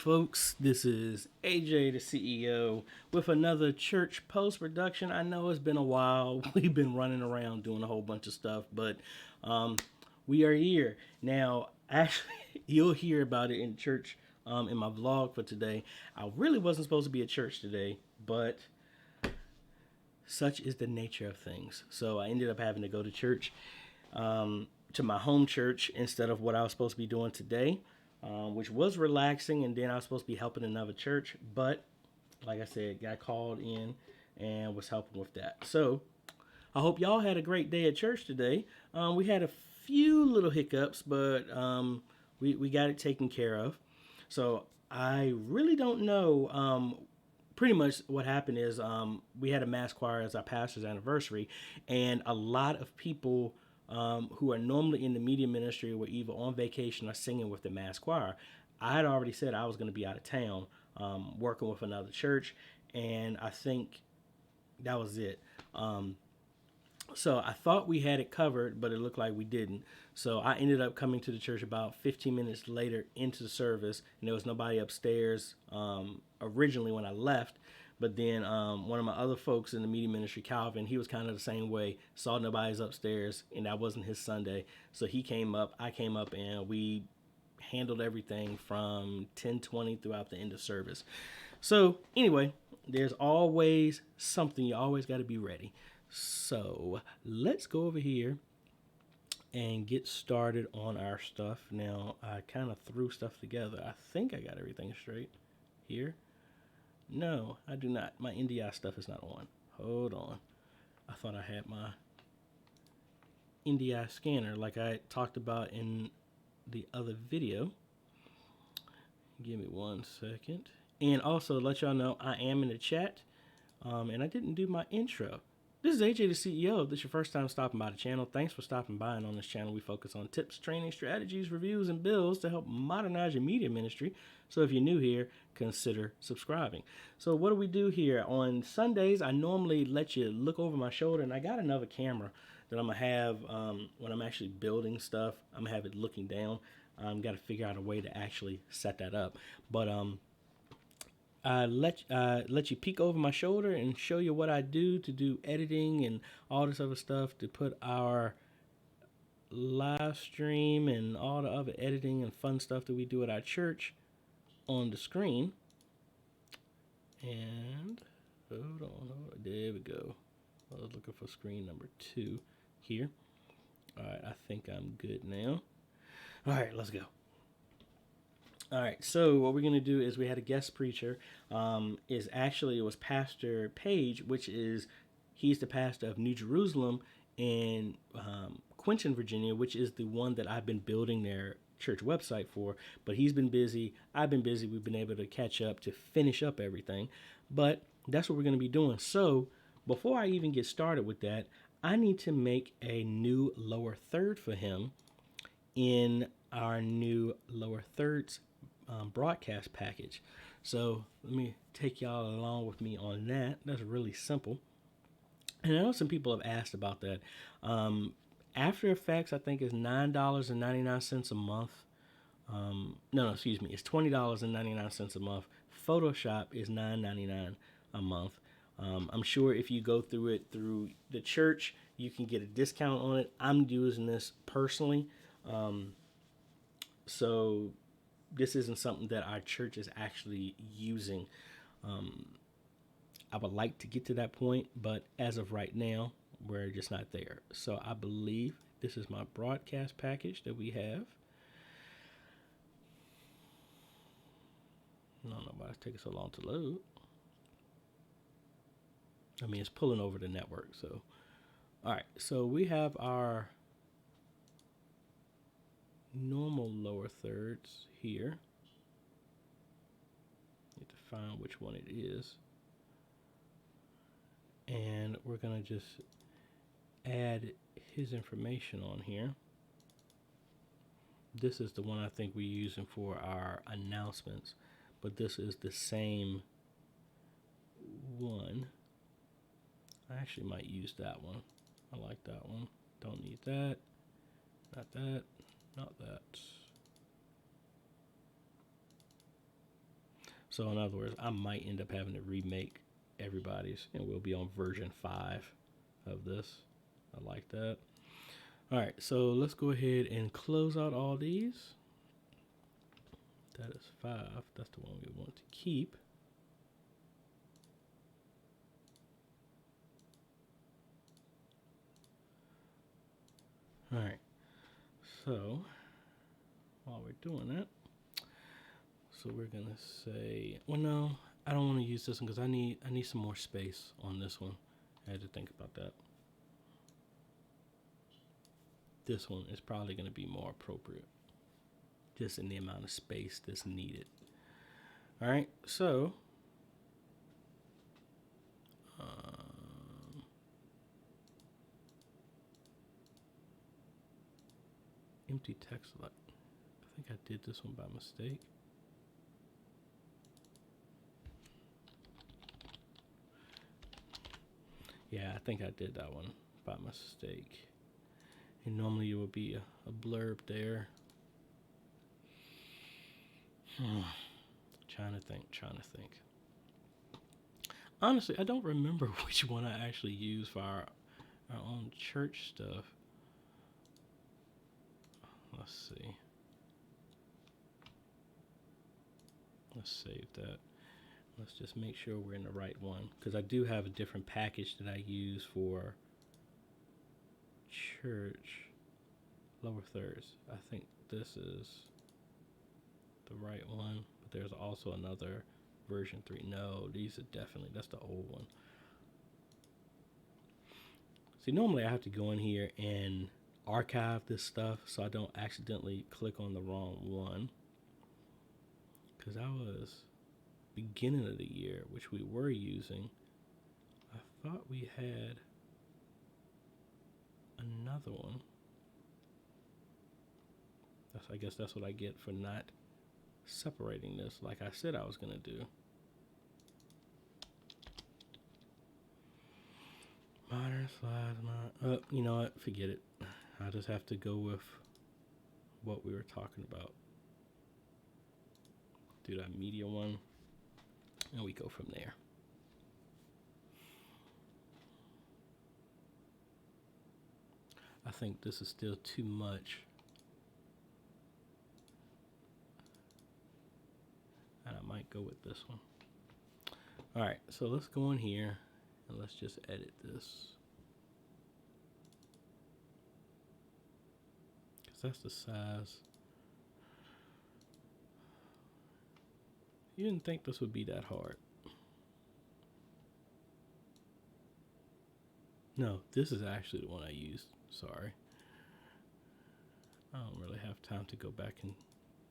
folks, this is AJ the CEO with another church post-production. I know it's been a while. We've been running around doing a whole bunch of stuff, but we are here. Now, actually, you'll hear about it in church in my vlog for today. I really wasn't supposed to be at church today, but such is the nature of things. So I ended up having to go to church, to my home church, instead of what I was supposed to be doing today. Which was relaxing, and then I was supposed to be helping another church, but like I said, got called in and was helping with that. So I hope y'all had a great day at church today. We had a few little hiccups, but we got it taken care of. So I really don't know. Pretty much what happened is we had a mass choir as our pastor's anniversary, and a lot of people who are normally in the media ministry were either on vacation or singing with the mass choir. I had already said I was going to be out of town working with another church, and I think that was it. So I thought we had it covered, but it looked like we didn't. So I ended up coming to the church about 15 minutes later into the service, and there was nobody upstairs originally when I left. But then one of my other folks in the media ministry, Calvin, he was kind of the same way, saw nobody's upstairs, and that wasn't his Sunday. So he came up, I came up, and we handled everything from 10:20 throughout the end of service. So anyway, there's always something. You always got to be ready. So let's go over here and get started on our stuff. Now, I kind of threw stuff together. I think I got everything straight here. No, I do not. My NDI stuff is not on. Hold on. I thought I had my NDI scanner like I talked about in the other video. Give me 1 second. And also, let y'all know, I am in the chat, and I didn't do my intro. This is AJ the CEO. If this is your first time stopping by the channel, thanks for stopping by. And on this channel, we focus on tips, training, strategies, reviews, and builds to help modernize your media ministry. So if you're new here, consider subscribing. So what do we do here? On Sundays, I normally let you look over my shoulder, and I got another camera that I'm going to have when I'm actually building stuff. I'm going to have it looking down. Got to figure out a way to actually set that up. But I let you peek over my shoulder and show you what I do to do editing and all this other stuff to put our live stream and all the other editing and fun stuff that we do at our church on the screen. And hold on, there we go. I was looking for screen number 2 here. All right, I think I'm good now. All right, let's go. All right, so what we're going to do is we had a guest preacher. It was Pastor Page, he's the pastor of New Jerusalem in Quinton, Virginia, which is the one that I've been building their church website for. But he's been busy. I've been busy. We've been able to catch up to finish up everything. But that's what we're going to be doing. So before I even get started with that, I need to make a new lower third for him in our new lower thirds broadcast package. So let me take y'all along with me on that. That's really simple. And I know some people have asked about that. After Effects, I think, is $9.99 a month. It's $20.99 a month. Photoshop is $9.99 a month. I'm sure if you go through it through the church, you can get a discount on it. I'm using this personally. So this isn't something that our church is actually using. I would like to get to that point, but as of right now, we're just not there. So I believe this is my broadcast package that we have. I don't know why it's taking so long to load. I mean, it's pulling over the network. So, all right. So we have our normal lower thirds here. Need to find which one it is. And we're going to just add his information on here. This is the one I think we're using for our announcements, but this is the same one. I actually might use that one. I like that one. Don't need that. Not that. Not that. So in other words, I might end up having to remake everybody's, and we'll be on version 5 of this. I like that. All right, so let's go ahead and close out all these. That is 5. That's the one we want to keep. All right, so while we're doing that, so we're gonna say, well, no, I don't want to use this one because I need some more space on this one. I had to think about that. This one is probably going to be more appropriate, just in the amount of space that's needed. All right, so empty text select. I think I did this one by mistake. Yeah, I think I did that one by mistake. And normally it would be a blurb there. Trying to think. Honestly, I don't remember which one I actually used for our own church stuff. Let's see. Let's save that. Let's just make sure we're in the right one, because I do have a different package that I use for church lower thirds. I think this is the right one, but there's also another version 3. No, these are definitely, that's the old one. See, normally I have to go in here and archive this stuff so I don't accidentally click on the wrong one, because I was beginning of the year, which we were using, I thought we had another one. I guess that's what I get for not separating this like I said I was gonna do. Modern slides, you know what, forget it. I just have to go with what we were talking about. Do that media one, and we go from there. I think this is still too much. And I might go with this one. All right, so let's go in here and let's just edit this, because that's the size. You didn't think this would be that hard. No, this is actually the one I used. Sorry. I don't really have time to go back and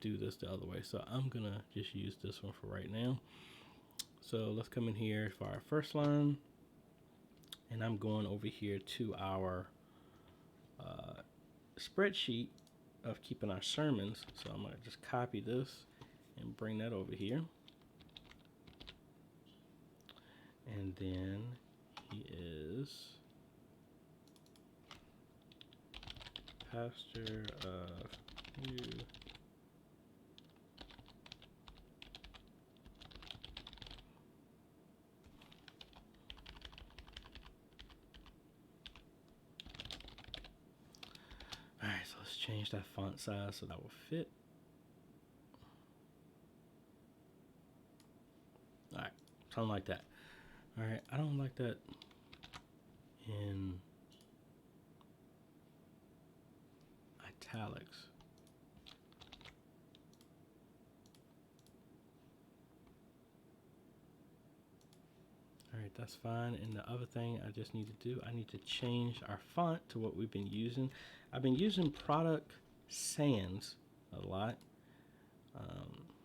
do this the other way, so I'm gonna just use this one for right now. So let's come in here for our first line, and I'm going over here to our spreadsheet of keeping our sermons. So I'm gonna just copy this and bring that over here. And then he is pastor of you. All right, so let's change that font size so that will fit. All right, something like that. All right, I don't like that in italics. All right, that's fine. And the other thing I just need to do, I need to change our font to what we've been using. I've been using Product Sans a lot.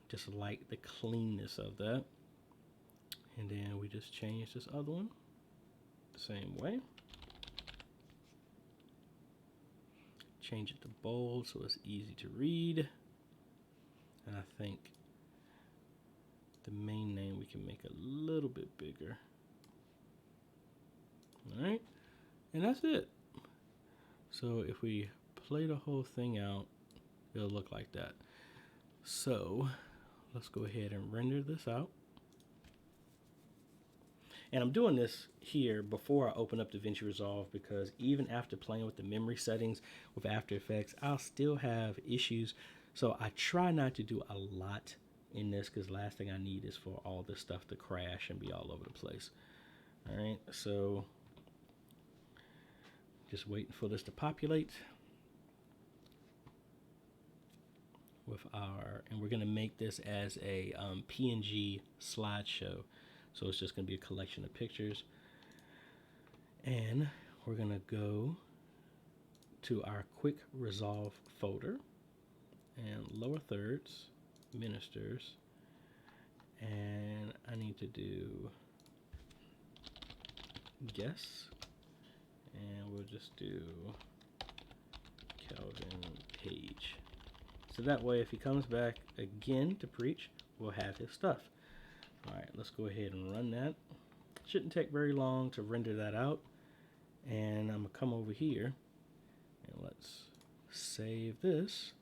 Just like the cleanness of that. And then we just change this other one the same way. Change it to bold so it's easy to read. And I think the main name we can make a little bit bigger. All right, and that's it. So if we play the whole thing out, it'll look like that. So let's go ahead and render this out. And I'm doing this here before I open up DaVinci Resolve, because even after playing with the memory settings with After Effects, I'll still have issues. So I try not to do a lot in this, because last thing I need is for all this stuff to crash and be all over the place. All right, so just waiting for this to populate with our, and we're gonna make this as a PNG slideshow. So it's just gonna be a collection of pictures. And we're gonna go to our quick resolve folder and lower thirds, ministers, and I need to do guess, and we'll just do Calvin Page. So that way, if he comes back again to preach, we'll have his stuff. All right, let's go ahead and run that. Shouldn't take very long to render that out. And I'm gonna come over here and let's save this.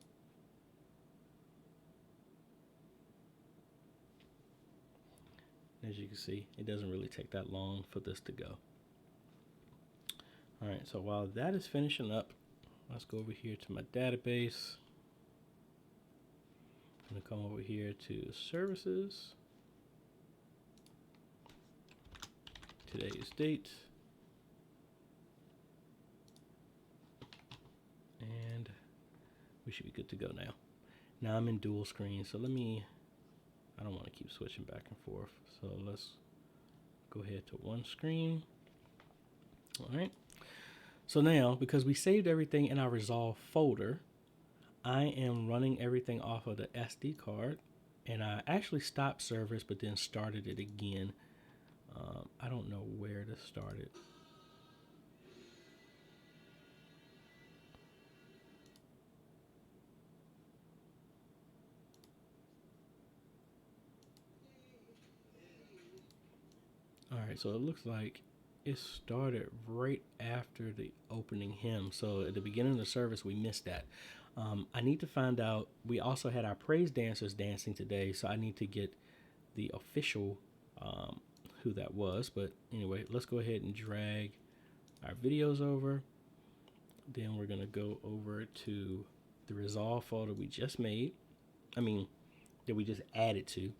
As you can see, it doesn't really take that long for this to go. All right, so while that is finishing up, let's go over here to my database. I'm gonna come over here to services, today's date, and we should be good to go now. Now I'm in dual screen, so I don't want to keep switching back and forth, so let's go ahead to one screen. All right, so now, because we saved everything in our Resolve folder, I am running everything off of the SD card, and I actually stopped service but then started it again. I don't know where to start it. All right, so it looks like it started right after the opening hymn. So at the beginning of the service, we missed that. I need to find out. We also had our praise dancers dancing today, so I need to get the official who that was. But anyway, let's go ahead and drag our videos over. Then we're gonna go over to the Resolve folder we just made. That we just added to.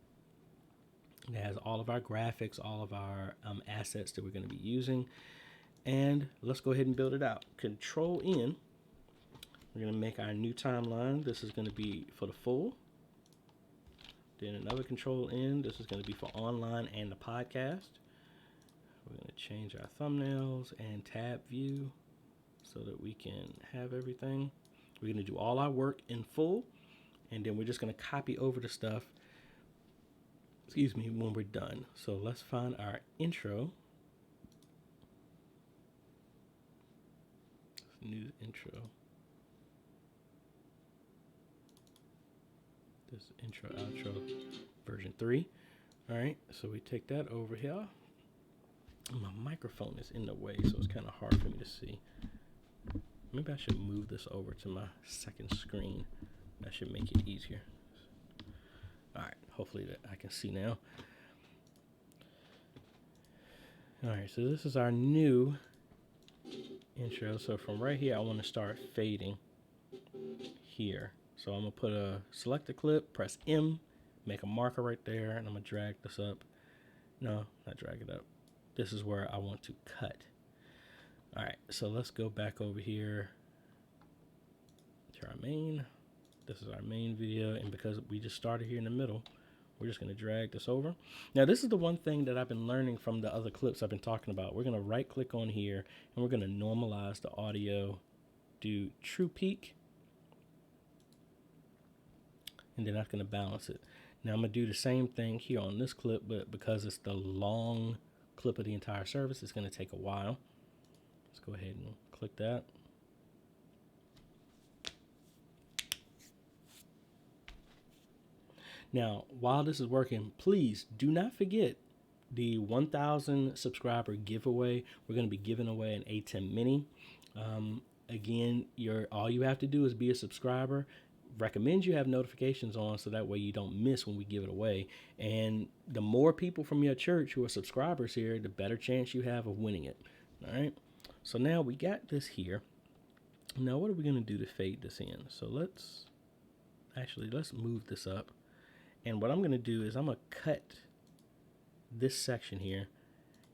It has all of our graphics, all of our assets that we're going to be using. And let's go ahead and build it out. Control N. We're going to make our new timeline. This is going to be for the full. Then another Control N. This is going to be for online and the podcast. We're going to change our thumbnails and tab view so that we can have everything. We're going to do all our work in full. And then we're just going to copy over the stuff, when we're done. So let's find our intro. New intro. This intro, outro, version 3. All right, so we take that over here. My microphone is in the way, so it's kind of hard for me to see. Maybe I should move this over to my second screen. That should make it easier. All right, hopefully that I can see now. All right, so this is our new intro. So from right here, I want to start fading here. So I'm gonna select a clip, press M, make a marker right there, and I'm gonna drag this up. No, not drag it up. This is where I want to cut. All right, so let's go back over here to our main. This is our main video, and because we just started here in the middle, we're just gonna drag this over. Now, this is the one thing that I've been learning from the other clips I've been talking about. We're gonna right click on here, and we're gonna normalize the audio, do true peak, and then that's gonna balance it. Now I'm gonna do the same thing here on this clip, but because it's the long clip of the entire service, it's gonna take a while. Let's go ahead and click that. Now, while this is working, please do not forget the 1,000 subscriber giveaway. We're going to be giving away an ATEM Mini. Again, all you have to do is be a subscriber. recommend you have notifications on so that way you don't miss when we give it away. And the more people from your church who are subscribers here, the better chance you have of winning it. All right. So now we got this here. Now what are we going to do to fade this in? So let's move this up. And what I'm going to do is I'm going to cut this section here,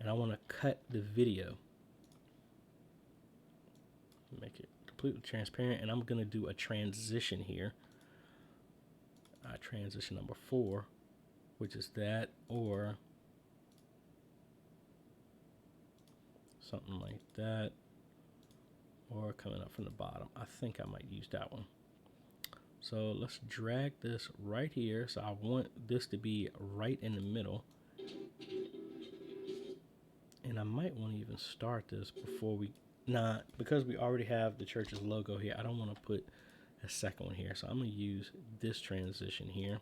and I want to cut the video. Make it completely transparent, and I'm going to do a transition here. Transition number 4, which is that, or something like that, or coming up from the bottom. I think I might use that one. So let's drag this right here. So I want this to be right in the middle. And I might want to even start this before because we already have the church's logo here, I don't want to put a second one here. So I'm going to use this transition here.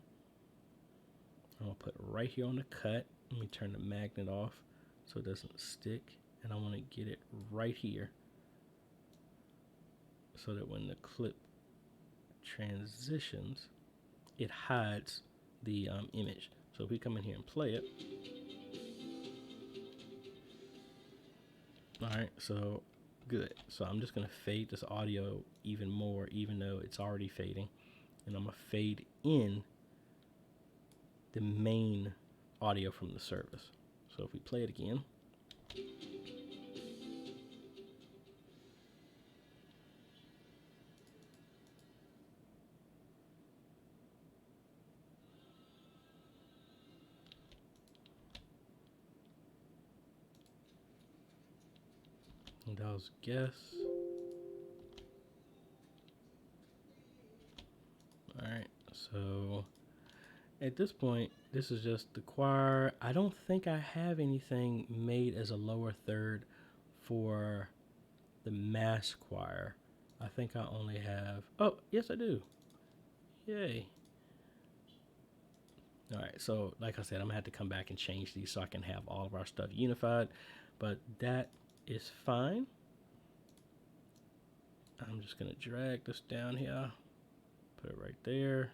I'm going to put it right here on the cut. Let me turn the magnet off so it doesn't stick. And I want to get it right here so that when the clip transitions, it hides the image. So if we come in here and play it. All right, so good. So I'm just going to fade this audio even more, even though it's already fading. And I'm going to fade in the main audio from the service. So if we play it again. And that was guess. Alright, so at this point, this is just the choir. I don't think I have anything made as a lower third for the mass choir. I think I only have, oh, yes I do. Yay. Alright, so like I said, I'm gonna have to come back and change these so I can have all of our stuff unified, but that is fine. I'm just gonna drag this down here, put it right there,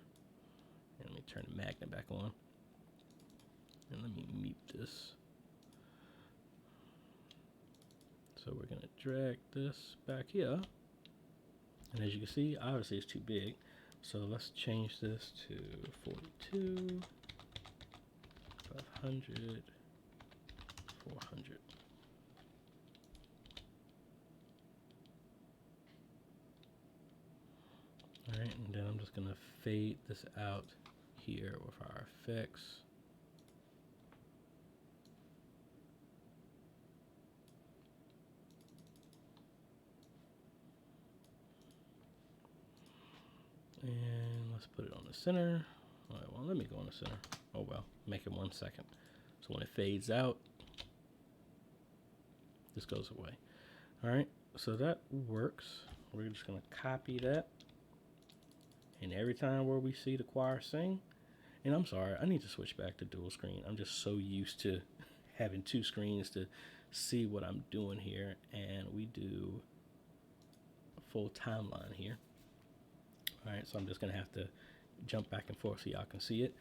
and let me turn the magnet back on, and let me mute this. So we're gonna drag this back here, and as you can see, obviously it's too big, so let's change this to 42, 500, 400. Alright, and then I'm just going to fade this out here with our effects. And let's put it on the center. Alright, well, let me go on the center. Oh well, make it 1 second. So when it fades out, this goes away. Alright, so that works. We're just going to copy that. And every time where we see the choir sing, and I'm sorry, I need to switch back to dual screen. I'm just so used to having 2 screens to see what I'm doing here. And we do a full timeline here. All right, so I'm just gonna have to jump back and forth so y'all can see it.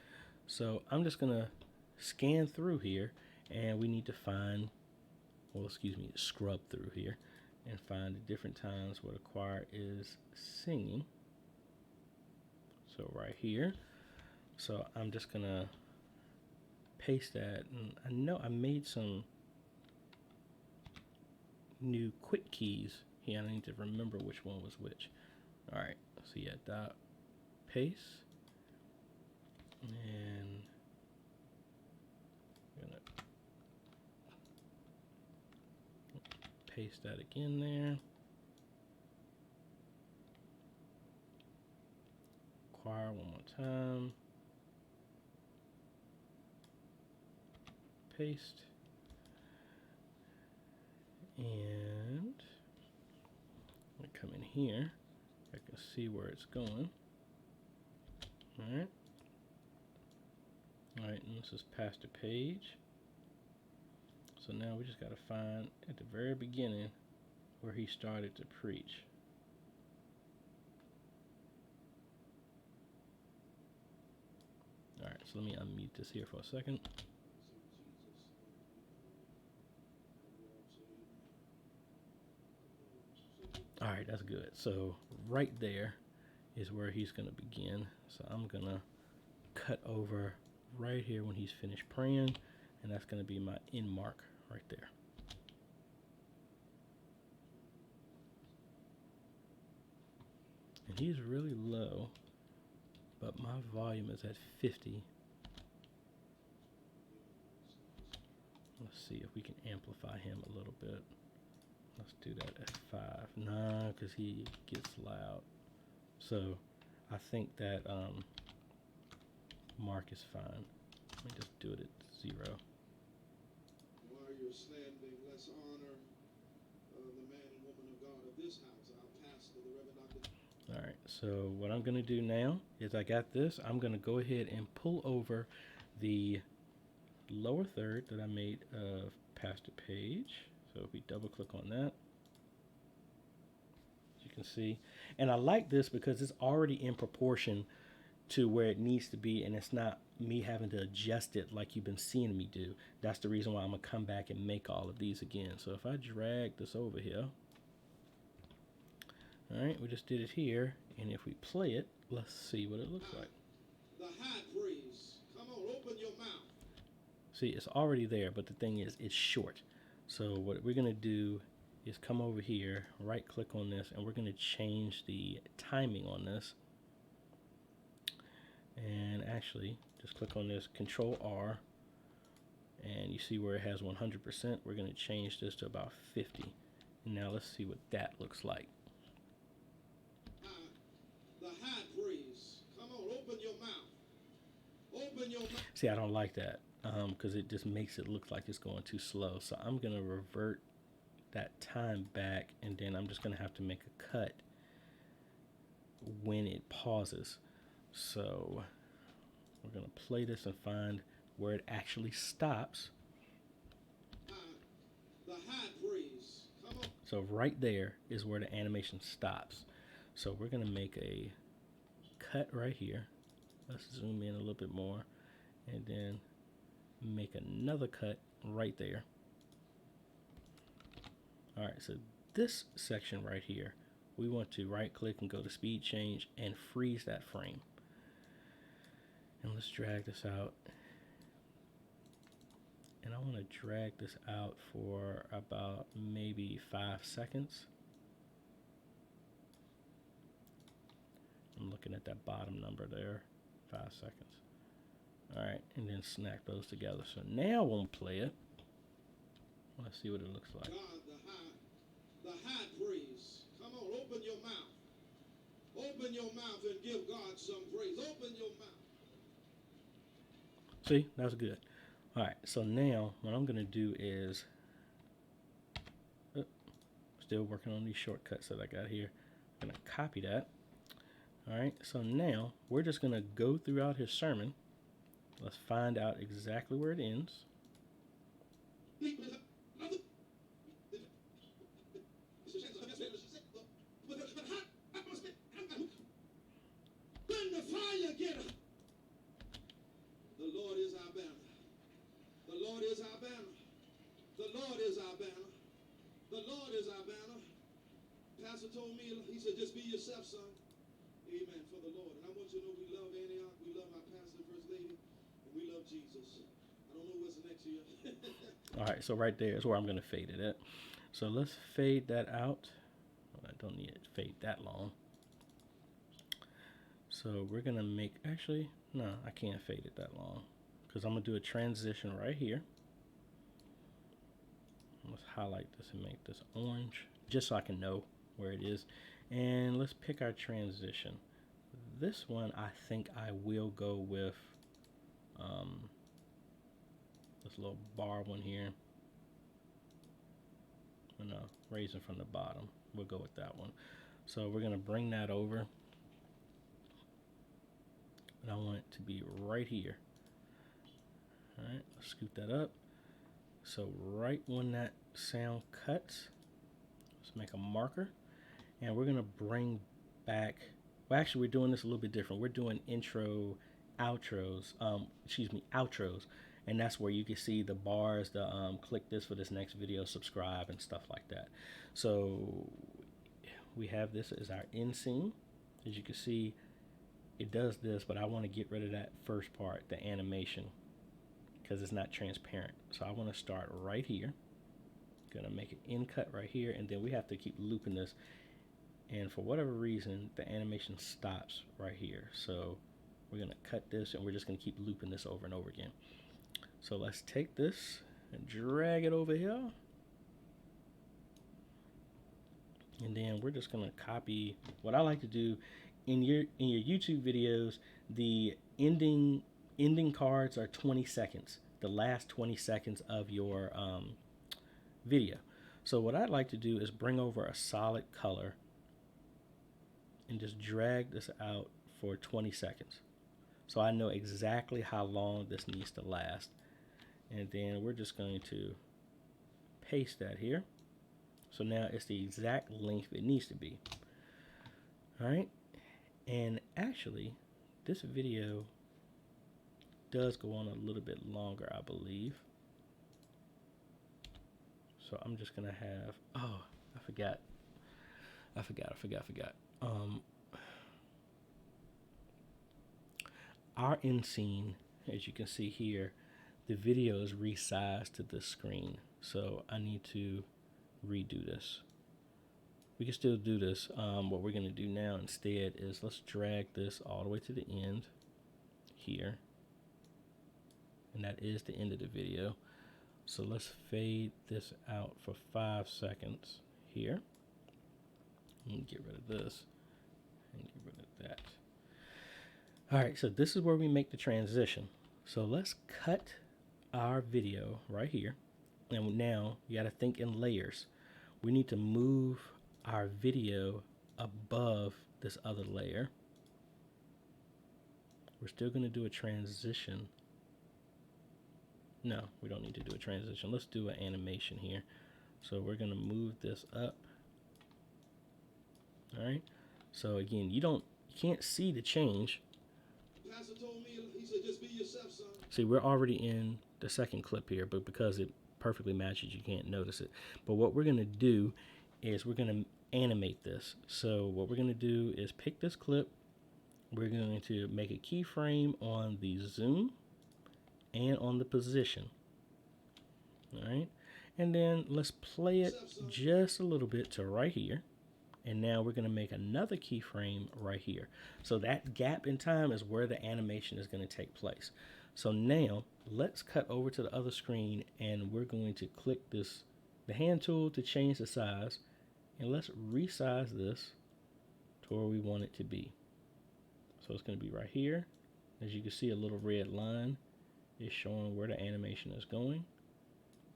So I'm just gonna scan through here, and we need to find, well, excuse me, scrub through here and find the different times where the choir is singing. So right here. So I'm just gonna paste that, and I know I made some new quick keys here. I need to remember which one was which. All right, so yeah, dot paste, and I'm gonna paste that again there. Choir one more time. Paste. And I come in here. I can see where it's going. Alright. Alright, and this is past the page. So now we just got to find at the very beginning where he started to preach. So let me unmute this here for a second. All right, that's good. So right there is where he's going to begin. So I'm going to cut over right here when he's finished praying, and that's going to be my end mark right there. And he's really low, but my volume is at 50. Let's see if we can amplify him a little bit. Let's do that at 5. Nah, because he gets loud. So I think that mark is fine. Let me just do it at 0. While you're standing, let's honor the man and woman of God of this house, our pastor, the Reverend Dr. All right, so what I'm going to do now is I got this. I'm going to go ahead and pull over the lower third that I made of Pastor Page. So if we double click on that, as you can see, and I like this because it's already in proportion to where it needs to be, and it's not me having to adjust it like you've been seeing me do. That's the reason why I'm gonna come back and make all of these again. So if I drag this over here, all right, we just did it here, and if we play it, let's see what it looks like. The high praise. Come on, open your mouth. See, it's already there, but the thing is, it's short. So what we're gonna do is come over here, right click on this, and we're gonna change the timing on this. And actually, just click on this, Control R, and you see where it has 100%. We're gonna change this to about 50. And now let's see what that looks like. The high praise. Come on, open your mouth. Open your mouth. See, I don't like that because it just makes it look like it's going too slow. So I'm gonna revert that time back, and then I'm just gonna have to make a cut when it pauses. So we're gonna play this and find where it actually stops. The high praise. Come on. So right there is where the animation stops. So we're gonna make a cut right here. Let's zoom in a little bit more, and then make another cut right there. All right, so this section right here, we want to right click and go to speed change and freeze that frame. And let's drag this out. And I want to drag this out for about maybe 5 seconds. I'm looking at that bottom number there, 5 seconds. All right, and then snap those together. So now we'll play it. Let's see what it looks like. God, the high praise. Come on, open your mouth. Open your mouth and give God some praise. Open your mouth. See, that's good. All right, so now what I'm gonna do is, still working on these shortcuts that I got here. I'm gonna copy that. All right, so now we're just gonna go throughout his sermon. Let's find out exactly where it ends. When the fire get up, the Lord is our banner. The Lord is our banner. The Lord is our banner. The Lord is our banner. Pastor told me, he said, just be yourself, son. Amen, for the Lord. And I want you to know we love Antioch, we love our pastor, First Lady, and we love Jesus. I don't know what's next year. All right, so right there is where I'm going to fade it at. So let's fade that out. Well, I don't need it to fade that long. So we're going to make, actually, no, I can't fade it that long because I'm going to do a transition right here. Let's highlight this and make this orange just so I can know where it is. And let's pick our transition. This one, I think I will go with this little bar one here. No, raising from the bottom. We'll go with that one. So we're going to bring that over. And I want it to be right here. All right, let's scoot that up. So right when that sound cuts, let's make a marker. And we're going to bring back, well, actually, we're doing this a little bit different. We're doing intro outros, and that's where you can see the bars, the click this for this next video, subscribe, and stuff like that. So we have this as our end scene. As you can see, it does this, but I want to get rid of that first part, the animation, because it's not transparent. So I want to start right here. Gonna make an end cut right here, and then we have to keep looping this, and for whatever reason the animation stops right here. So we're gonna cut this, and we're just gonna keep looping this over and over again. So let's take this and drag it over here, and then we're just gonna copy. What I like to do in your YouTube videos, the ending cards are 20 seconds, the last 20 seconds of your video. So what I'd like to do is bring over a solid color and just drag this out for 20 seconds. So I know exactly how long this needs to last. And then we're just going to paste that here. So now it's the exact length it needs to be. All right. And actually, this video does go on a little bit longer, I believe. So I'm just gonna have, oh, I forgot. Our end scene, as you can see here, the video is resized to the screen. So I need to redo this. We can still do this. What we're gonna do now instead is let's drag this all the way to the end here. And that is the end of the video. So let's fade this out for 5 seconds here. And get rid of this and get rid of that. All right, so this is where we make the transition. So let's cut our video right here. And now you got to think in layers. We need to move our video above this other layer. We're still going to do a transition. No, we don't need to do a transition. Let's do an animation here. So we're going to move this up. All right. So again, you can't see the change. Pastor told me, he said, just be yourself, son. See, we're already in the second clip here, but because it perfectly matches, you can't notice it. But what we're going to do is we're going to animate this. So what we're going to do is pick this clip. We're going to make a keyframe on the zoom and on the position. All right. And then let's play it just a little bit to right here. And now we're going to make another keyframe right here. So that gap in time is where the animation is going to take place. So now let's cut over to the other screen, and we're going to click the hand tool to change the size, and let's resize this to where we want it to be. So it's going to be right here. As you can see, a little red line is showing where the animation is going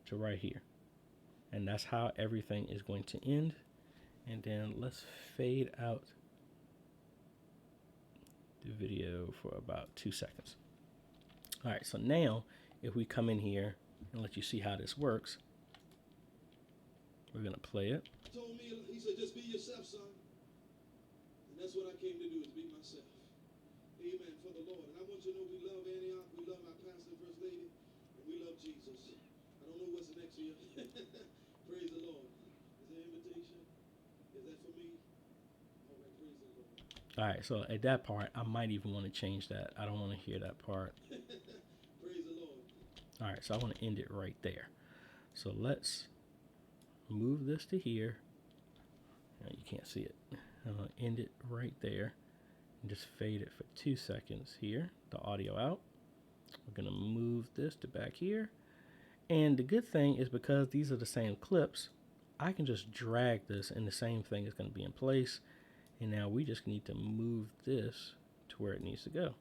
to right here. And that's how everything is going to end. And then let's fade out the video for about 2 seconds. All right, so now if we come in here and let you see how this works, we're gonna play it. He told me, he said, just be yourself, son. And that's what I came to do, is be myself. Amen, for the Lord. And I want you to know we love Antioch, we love my pastor and first lady, and we love Jesus. I don't know what's next year. Praise the Lord. Is there an invitation? Is that for me? All right, praise the Lord. All right, so at that part, I might even want to change that. I don't want to hear that part. Praise the Lord. All right, so I want to end it right there. So let's move this to here. You can't see it. I'm going to end it right there and just fade it for 2 seconds here, the audio out. We're going to move this to back here. And the good thing is, because these are the same clips, I can just drag this and the same thing is going to be in place. And now we just need to move this to where it needs to go.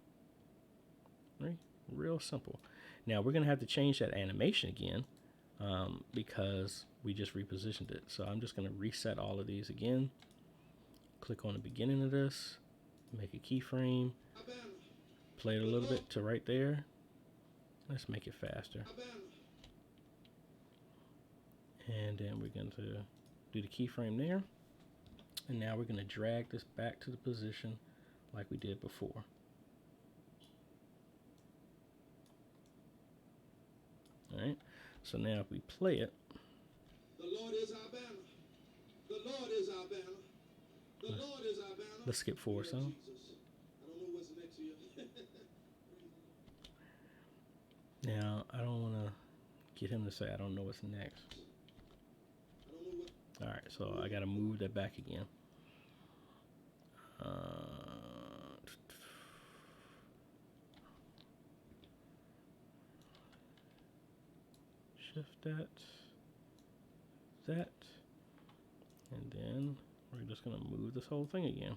Right? Real simple. Now we're going to have to change that animation again because we just repositioned it. So I'm just going to reset all of these again. Click on the beginning of this, make a keyframe, play it a little bit to right there. Let's make it faster. And then we're going to do the keyframe there. And now we're going to drag this back to the position like we did before. So now if we play it, The Lord is our banner. The Lord is our banner. The Lord is our banner. let's skip forward some. Jesus. I don't know what's next here. Now, I don't want to get him to say I don't know what's next. I don't know what. All right, so I got to move that back again. Shift that, and then we're just going to move this whole thing again.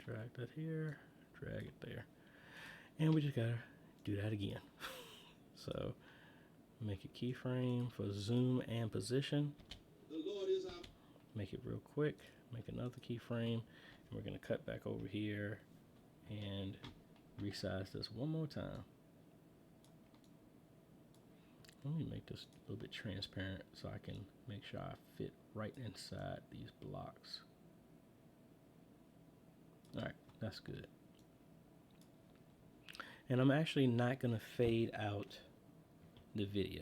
Drag that here, drag it there. And we just got to do that again. So make a keyframe for zoom and position. The Lord is our. Make it real quick. Make another keyframe. And we're going to cut back over here and resize this one more time. Let me make this a little bit transparent so I can make sure I fit right inside these blocks. All right, that's good. And I'm actually not going to fade out the video,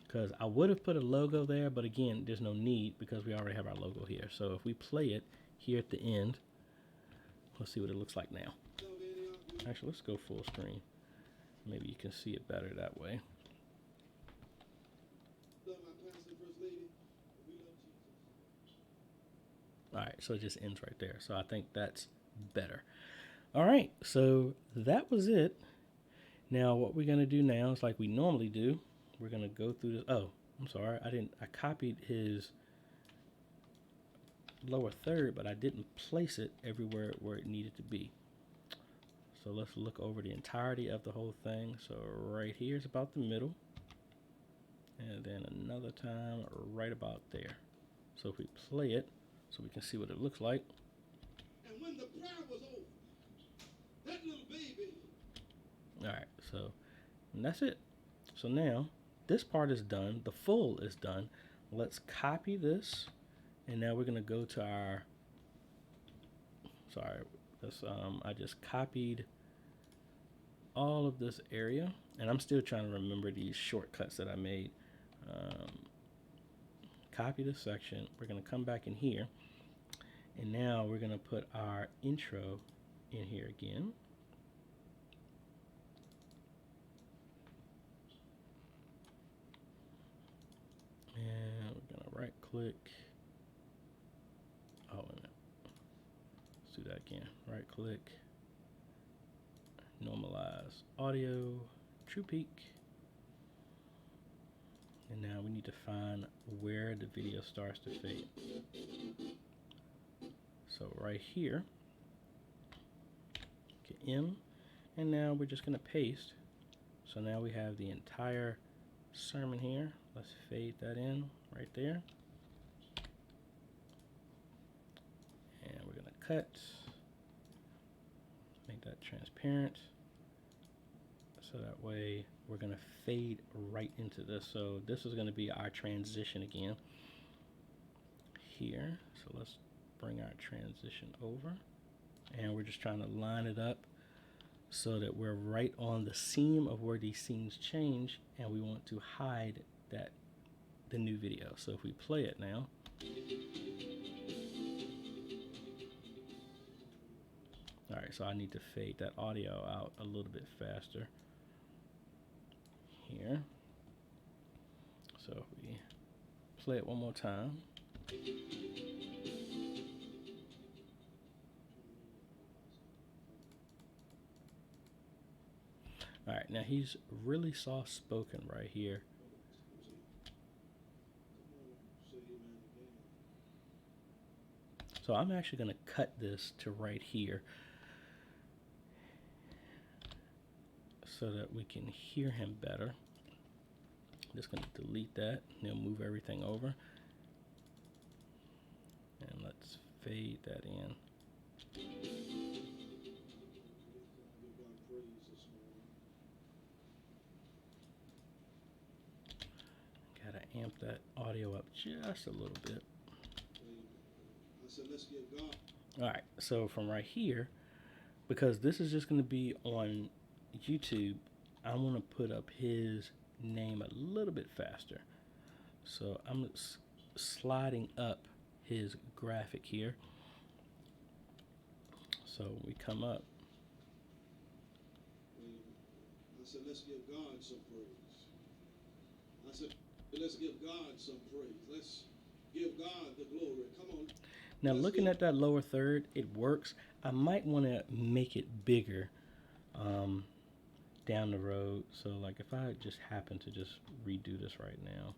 because I would have put a logo there, but again, there's no need because we already have our logo here. So if we play it here at the end, let's see what it looks like now. Actually, let's go full screen. Maybe you can see it better that way. All right, so it just ends right there. So I think that's better. All right, so that was it. Now what we're gonna do now is like we normally do. We're gonna go through this. Oh, I'm sorry, I copied his lower third, but I didn't place it everywhere where it needed to be. So let's look over the entirety of the whole thing. So right here is about the middle, and then another time right about there. So if we play it, so we can see what it looks like. And when the prayer was over, that little baby. All right, so and that's it. So now this part is done. The full is done. Let's copy this, and now we're gonna go to our. Sorry, this I just copied all of this area, and I'm still trying to remember these shortcuts that I made. Copy this section. We're gonna come back in here, and now we're gonna put our intro in here again. And we're gonna right click. Oh, wait a minute. Let's do that again. Right click. Normalize audio. True peak. And now we need to find where the video starts to fade. So right here. Get M. And now we're just gonna paste. So now we have the entire sermon here. Let's fade that in right there. And we're gonna cut. Make that transparent. So that way we're gonna fade right into this. So this is gonna be our transition again here. So let's bring our transition over. And we're just trying to line it up so that we're right on the seam of where these scenes change, and we want to hide the new video. So if we play it now, all right, so I need to fade that audio out a little bit faster here. So if we play it one more time. All right, now he's really soft-spoken right here. So I'm actually going to cut this to right here so that we can hear him better. I'm just going to delete that, and then move everything over. And let's fade that in. Gotta amp that audio up just a little bit. I said, let's give God. All right, so from right here, because this is just going to be on YouTube, I want to put up his name a little bit faster. So I'm sliding up his graphic here. So we come up. I said, let's give God some praise. I said, let's give God some praise. Let's give God the glory. Come on. Now looking at that lower third, it works. I might want to make it bigger down the road. So like if I just happen to just redo this right now.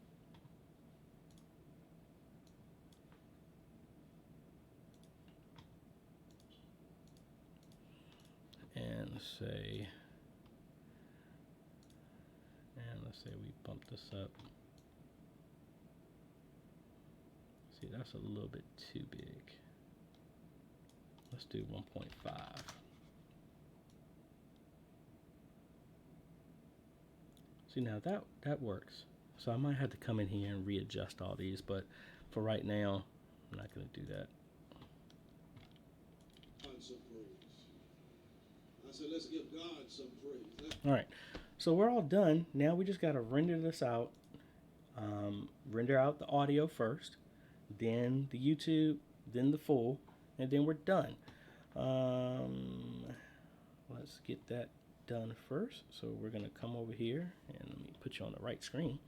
And let's say we bump this up. See, that's a little bit too big. Let's do 1.5. See, now that works. So I might have to come in here and readjust all these, but for right now, I'm not going to do that. I said, let's give God some praise. All right, so we're all done. Now we just got to render this out. Render out the audio first, then the YouTube, then the full, and then we're done. Let's get that done first. So we're going to come over here and let me put you on the right screen.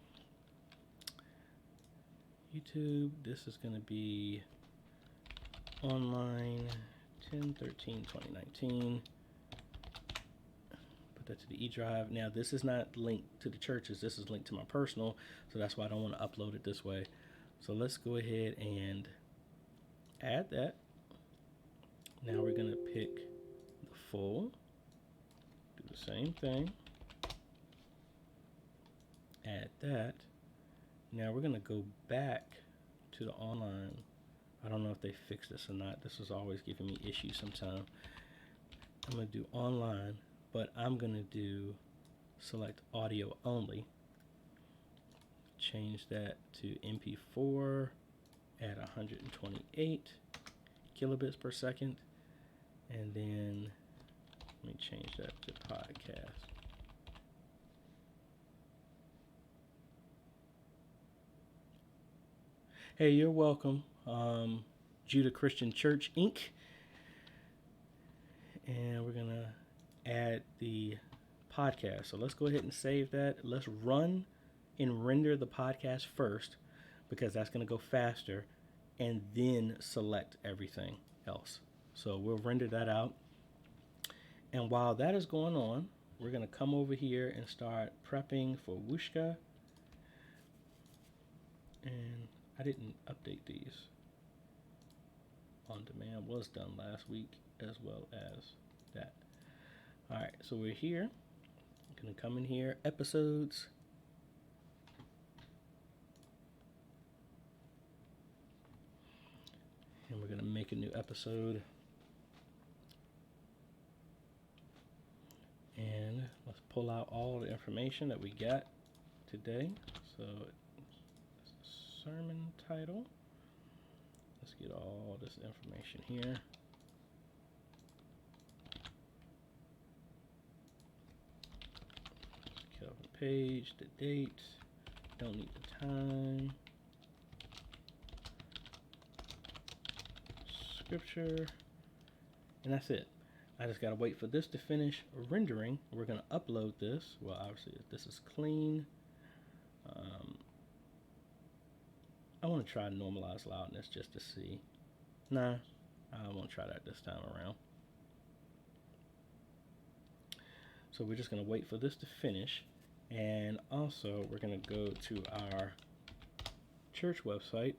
YouTube, this is going to be online 10/13/2019. Put that to the E drive. Now this is not linked to the churches, this is linked to my personal, so that's why I don't want to upload it this way. So let's go ahead and add that. Now we're going to pick the full, do the same thing, add that. Now we're going to go back to the online. I don't know if they fixed this or not. This is always giving me issues sometimes. I'm going to do online, but I'm going to do select audio only. Change that to MP4 at 128 kilobits per second. And then let me change that to podcast. Hey, you're welcome. Judah Christian Church, Inc. And we're going to add the podcast. So let's go ahead and save that. Let's run and render the podcast first because that's going to go faster, and then select everything else. So we'll render that out. And while that is going on, we're going to come over here and start prepping for Wooshka. And I didn't update these. On demand was done last week as well as that. All right, so we're here. I'm going to come in here, episodes. And we're going to make a new episode. And let's pull out all the information that we got today. So, sermon title. Let's get all this information here. Get off the page, the date. Don't need the time. Scripture. And that's it. I just gotta wait for this to finish rendering. We're gonna upload this. Well, obviously this is clean. I want to try normalize loudness just to see. Nah, I won't try that this time around. So we're just gonna wait for this to finish, and also we're gonna go to our church website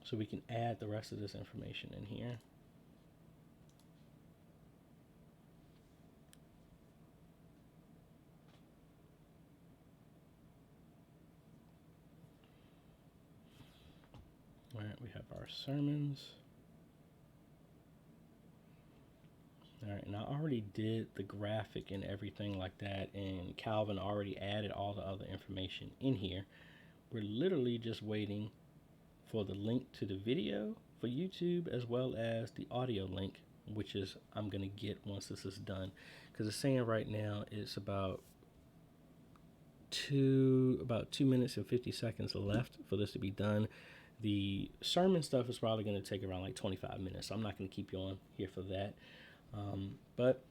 so we can add the rest of this information in here. All right, we have our sermons. All right, and I already did the graphic and everything like that, and Calvin already added all the other information in here. We're literally just waiting for the link to the video for YouTube, as well as the audio link, which is I'm going to get once this is done. Because it's saying right now it's about 2 minutes and 50 seconds left for this to be done. The sermon stuff is probably going to take around like 25 minutes, so I'm not going to keep you on here for that. But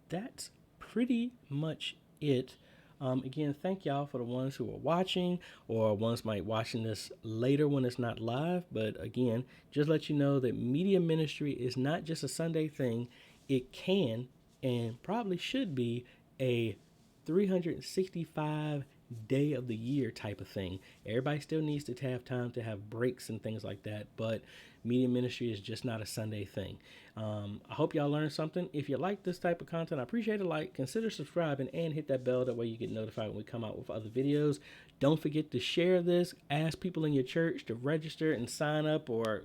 that's pretty much it. Again, thank y'all for the ones who are watching, or ones might watching this later when it's not live. But again, just let you know that media ministry is not just a Sunday thing. It can and probably should be a 365 day of the year type of thing. Everybody still needs to have time to have breaks and things like that, but media ministry is just not a Sunday thing. I hope y'all learned something. If you like this type of content, I appreciate a like. Consider subscribing and hit that bell. That way you get notified when we come out with other videos. Don't forget to share this. Ask people in your church to register and sign up, or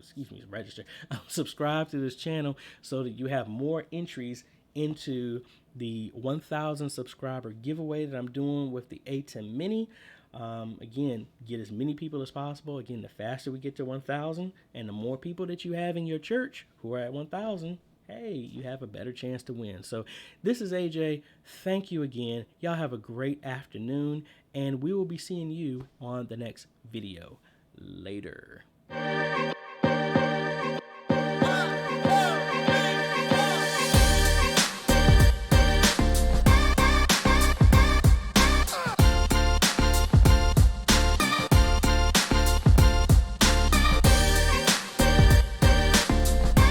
subscribe to this channel so that you have more entries into the 1,000 subscriber giveaway that I'm doing with the ATEM Mini. Again, get as many people as possible. Again, the faster we get to 1,000 and the more people that you have in your church who are at 1,000, hey, you have a better chance to win. So this is AJ. Thank you again. Y'all have a great afternoon, and we will be seeing you on the next video. Later.